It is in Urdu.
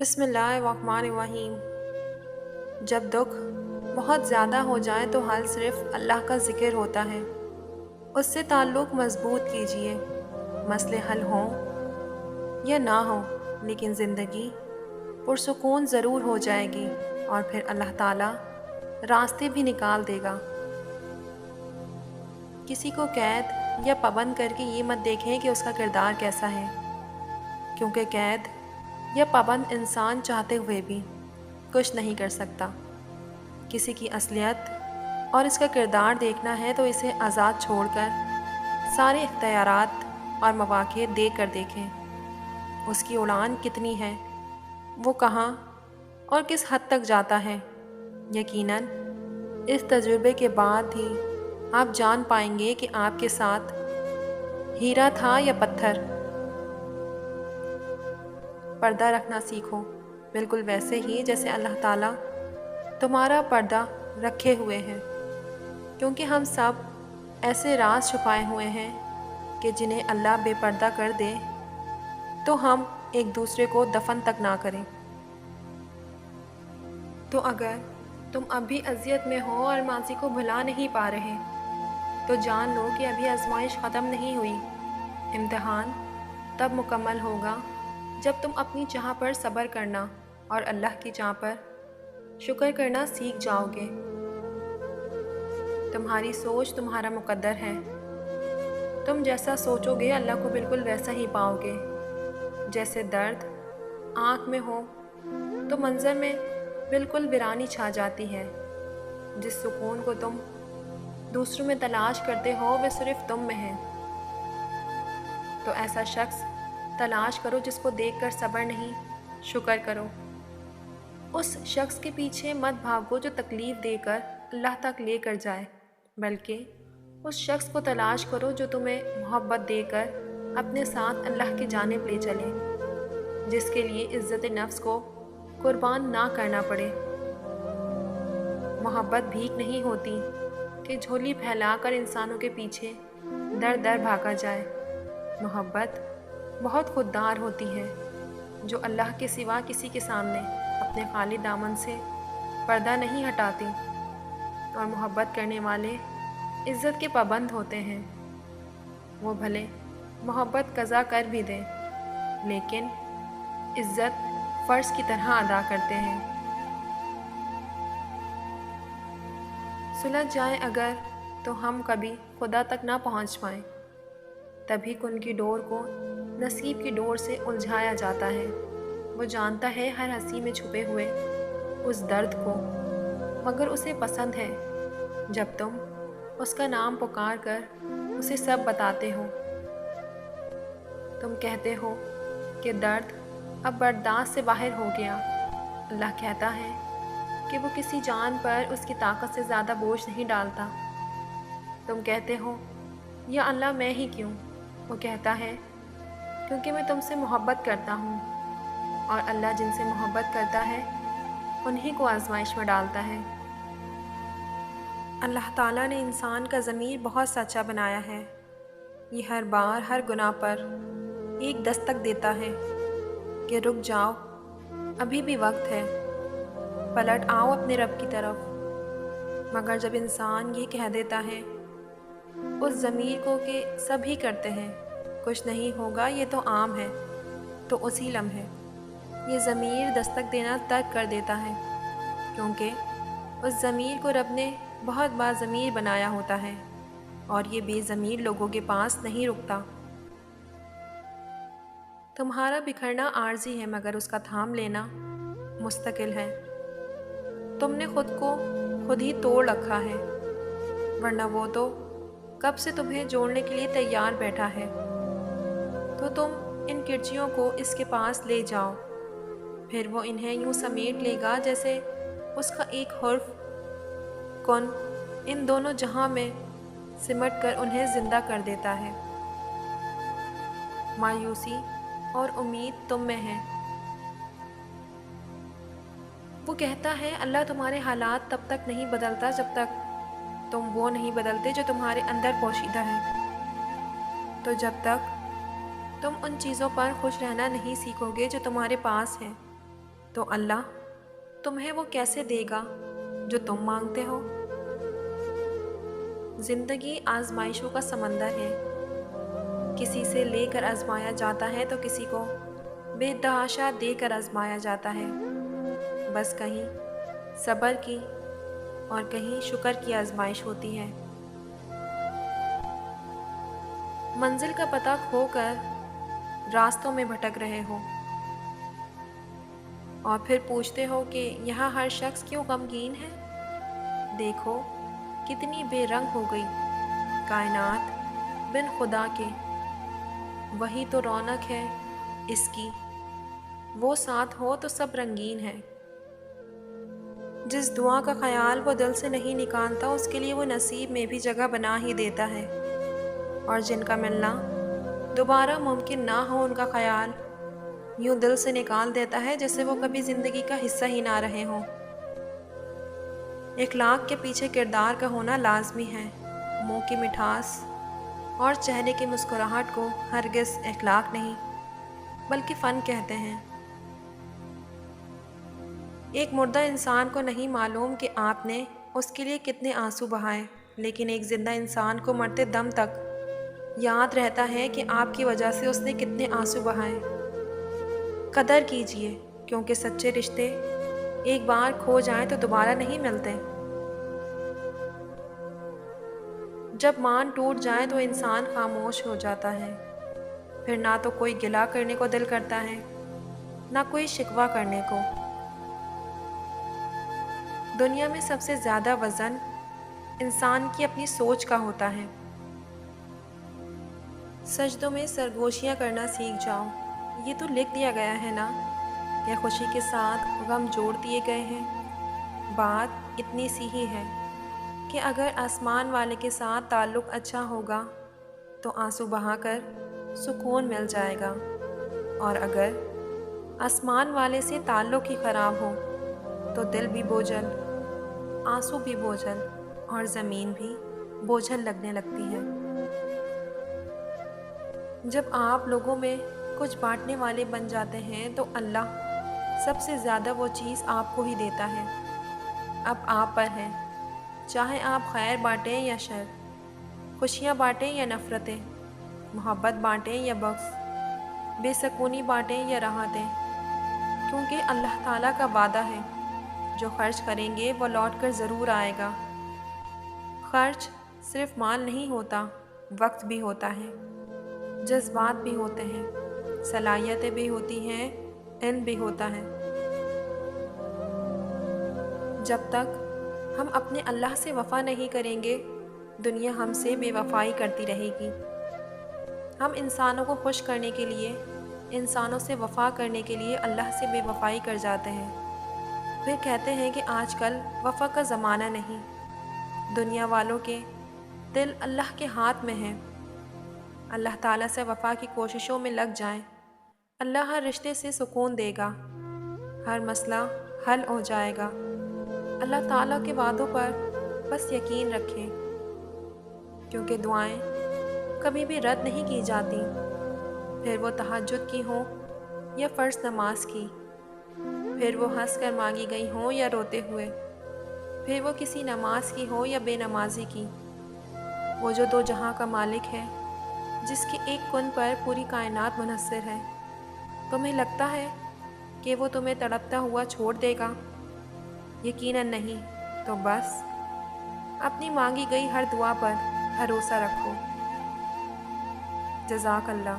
بسم اللہ الرحمن الرحیم۔ جب دکھ بہت زیادہ ہو جائے تو حل صرف اللہ کا ذکر ہوتا ہے۔ اس سے تعلق مضبوط کیجیے۔ مسئلے حل ہوں یا نہ ہوں، لیکن زندگی پرسکون ضرور ہو جائے گی، اور پھر اللہ تعالیٰ راستے بھی نکال دے گا۔ کسی کو قید یا پابند کر کے یہ مت دیکھیں کہ اس کا کردار کیسا ہے، کیونکہ قید یا پابند انسان چاہتے ہوئے بھی کچھ نہیں کر سکتا۔ کسی کی اصلیت اور اس کا کردار دیکھنا ہے تو اسے آزاد چھوڑ کر سارے اختیارات اور مواقع دے کر دیکھیں۔ اس کی اڑان کتنی ہے، وہ کہاں اور کس حد تک جاتا ہے۔ یقیناً اس تجربے کے بعد ہی آپ جان پائیں گے کہ آپ کے ساتھ ہیرا تھا یا پتھر۔ پردہ رکھنا سیکھو، بالکل ویسے ہی جیسے اللہ تعالیٰ تمہارا پردہ رکھے ہوئے ہیں، کیونکہ ہم سب ایسے راز چھپائے ہوئے ہیں کہ جنہیں اللہ بے پردہ کر دے تو ہم ایک دوسرے کو دفن تک نہ کریں۔ تو اگر تم اب بھی اذیت میں ہو اور ماضی کو بھلا نہیں پا رہے تو جان لو کہ ابھی آزمائش ختم نہیں ہوئی۔ امتحان تب مکمل ہوگا جب تم اپنی چاہ پر صبر کرنا اور اللہ کی چاہ پر شکر کرنا سیکھ جاؤ گے۔ تمہاری سوچ تمہارا مقدر ہے۔ تم جیسا سوچو گے اللہ کو بالکل ویسا ہی پاؤ گے۔ جیسے درد آنکھ میں ہو تو منظر میں بالکل ویرانی چھا جاتی ہے۔ جس سکون کو تم دوسروں میں تلاش کرتے ہو وہ صرف تم میں ہے۔ تو ایسا شخص تلاش کرو جس کو دیکھ کر صبر نہیں، شکر کرو۔ اس شخص کے پیچھے مت بھاگو جو تکلیف دے کر اللہ تک لے کر جائے، بلکہ اس شخص کو تلاش کرو جو تمہیں محبت دے کر اپنے ساتھ اللہ کی جانب لے چلے، جس کے لیے عزت نفس کو قربان نہ کرنا پڑے۔ محبت بھیک نہیں ہوتی کہ جھولی پھیلا کر انسانوں کے پیچھے در در بھاگا جائے۔ محبت بہت خوددار ہوتی ہے، جو اللہ کے سوا کسی کے سامنے اپنے خالی دامن سے پردہ نہیں ہٹاتی، اور محبت کرنے والے عزت کے پابند ہوتے ہیں۔ وہ بھلے محبت قضا کر بھی دیں، لیکن عزت فرض کی طرح ادا کرتے ہیں۔ سلجھ جائیں اگر تو ہم کبھی خدا تک نہ پہنچ پائیں۔ تبھی کن کی ڈور کو نصیب کی ڈور سے الجھایا جاتا ہے۔ وہ جانتا ہے ہر ہنسی میں چھپے ہوئے اس درد کو، مگر اسے پسند ہے جب تم اس کا نام پکار کر اسے سب بتاتے ہو۔ تم کہتے ہو کہ درد اب برداشت سے باہر ہو گیا۔ اللہ کہتا ہے کہ وہ کسی جان پر اس کی طاقت سے زیادہ بوجھ نہیں ڈالتا۔ تم کہتے ہو یا اللہ میں ہی کیوں؟ وہ کہتا ہے کیونکہ میں تم سے محبت کرتا ہوں، اور اللہ جن سے محبت کرتا ہے انہی کو آزمائش میں ڈالتا ہے۔ اللہ تعالیٰ نے انسان کا ضمیر بہت سچا بنایا ہے۔ یہ ہر بار ہر گناہ پر ایک دستک دیتا ہے کہ رک جاؤ، ابھی بھی وقت ہے، پلٹ آؤ اپنے رب کی طرف۔ مگر جب انسان یہ کہہ دیتا ہے اس ضمیر کو کہ سب ہی کرتے ہیں، کچھ نہیں ہوگا، یہ تو عام ہے، تو اسی لمحے یہ ضمیر دستک دینا ترک کر دیتا ہے، کیونکہ اس ضمیر کو رب نے بہت با ضمیر بنایا ہوتا ہے، اور یہ بے ضمیر لوگوں کے پاس نہیں رکتا۔ تمہارا بکھرنا عارضی ہے، مگر اس کا تھام لینا مستقل ہے۔ تم نے خود کو خود ہی توڑ رکھا ہے، ورنہ وہ تو کب سے تمہیں جوڑنے کے لیے تیار بیٹھا ہے۔ تو تم ان کرچیوں کو اس کے پاس لے جاؤ، پھر وہ انہیں یوں سمیٹ لے گا جیسے اس کا ایک حرف کن ان دونوں جہاں میں سمٹ کر انہیں زندہ کر دیتا ہے۔ مایوسی اور امید تم میں ہے۔ وہ کہتا ہے اللہ تمہارے حالات تب تک نہیں بدلتا جب تک تم وہ نہیں بدلتے جو تمہارے اندر پوشیدہ ہے۔ تو جب تک تم ان چیزوں پر خوش رہنا نہیں سیکھو گے جو تمہارے پاس ہیں تو اللہ تمہیں وہ کیسے دے گا جو تم مانگتے ہو؟ زندگی آزمائشوں کا سمندر ہے، کسی سے لے کر آزمایا جاتا ہے تو کسی کو بے تحاشا دے کر آزمایا جاتا ہے۔ بس کہیں صبر کی اور کہیں شکر کی آزمائش ہوتی ہے۔ منزل کا پتہ کھو کر راستوں میں بھٹک رہے ہو اور پھر پوچھتے ہو کہ یہاں ہر شخص کیوں غمگین ہے؟ دیکھو کتنی بے رنگ ہو گئی کائنات بن خدا کے، وہی تو رونق ہے اس کی، وہ ساتھ ہو تو سب رنگین ہے۔ جس دعا کا خیال وہ دل سے نہیں نکالتا اس کے لیے وہ نصیب میں بھی جگہ بنا ہی دیتا ہے، اور جن کا ملنا دوبارہ ممکن نہ ہو ان کا خیال یوں دل سے نکال دیتا ہے جیسے وہ کبھی زندگی کا حصہ ہی نہ رہے ہوں۔ اخلاق کے پیچھے کردار کا ہونا لازمی ہے۔ منہ کی مٹھاس اور چہرے کی مسکراہٹ کو ہرگز اخلاق نہیں بلکہ فن کہتے ہیں۔ ایک مردہ انسان کو نہیں معلوم کہ آپ نے اس کے لیے کتنے آنسو بہائے، لیکن ایک زندہ انسان کو مرتے دم تک یاد رہتا ہے کہ آپ کی وجہ سے اس نے کتنے آنسو بہائے۔ قدر کیجیے، کیونکہ سچے رشتے ایک بار کھو جائیں تو دوبارہ نہیں ملتے۔ جب مان ٹوٹ جائے تو انسان خاموش ہو جاتا ہے، پھر نہ تو کوئی گلہ کرنے کو دل کرتا ہے نہ کوئی شکوہ کرنے کو۔ دنیا میں سب سے زیادہ وزن انسان کی اپنی سوچ کا ہوتا ہے۔ سجدوں میں سرگوشیاں کرنا سیکھ جاؤ، یہ تو لکھ دیا گیا ہے نا، یا خوشی کے ساتھ غم جوڑ دیے گئے ہیں۔ بات اتنی سی ہی ہے کہ اگر آسمان والے کے ساتھ تعلق اچھا ہوگا تو آنسو بہا کر سکون مل جائے گا، اور اگر آسمان والے سے تعلق ہی خراب ہو تو دل بھی بوجھل، آنسو بھی بوجھل اور زمین بھی بوجھل لگنے لگتی ہے۔ جب آپ لوگوں میں کچھ بانٹنے والے بن جاتے ہیں تو اللہ سب سے زیادہ وہ چیز آپ کو ہی دیتا ہے۔ اب آپ پر ہے، چاہے آپ خیر بانٹیں یا شر، خوشیاں بانٹیں یا نفرتیں، محبت بانٹیں یا بغض، بے سکونی بانٹیں یا راحتیں، کیونکہ اللہ تعالیٰ کا وعدہ ہے جو خرچ کریں گے وہ لوٹ کر ضرور آئے گا۔ خرچ صرف مال نہیں ہوتا، وقت بھی ہوتا ہے، جذبات بھی ہوتے ہیں، صلاحیتیں بھی ہوتی ہیں، علم بھی ہوتا ہے۔ جب تک ہم اپنے اللہ سے وفا نہیں کریں گے دنیا ہم سے بے وفائی کرتی رہے گی۔ ہم انسانوں کو خوش کرنے کے لیے، انسانوں سے وفا کرنے کے لیے اللہ سے بے وفائی کر جاتے ہیں، پھر کہتے ہیں کہ آج کل وفا کا زمانہ نہیں۔ دنیا والوں کے دل اللہ کے ہاتھ میں ہیں۔ اللہ تعالیٰ سے وفا کی کوششوں میں لگ جائیں، اللہ ہر رشتے سے سکون دے گا، ہر مسئلہ حل ہو جائے گا۔ اللہ تعالیٰ کے وعدوں پر بس یقین رکھیں، کیونکہ دعائیں کبھی بھی رد نہیں کی جاتی، پھر وہ تہجد کی ہوں یا فرض نماز کی، پھر وہ ہنس کر مانگی گئی ہوں یا روتے ہوئے، پھر وہ کسی نماز کی ہو یا بے نمازی کی۔ وہ جو دو جہاں کا مالک ہے، جس کی ایک کن پر پوری کائنات منحصر ہے، تمہیں لگتا ہے کہ وہ تمہیں تڑپتا ہوا چھوڑ دے گا؟ یقیناً نہیں۔ تو بس اپنی مانگی گئی ہر دعا پر بھروسہ رکھو۔ جزاک اللہ۔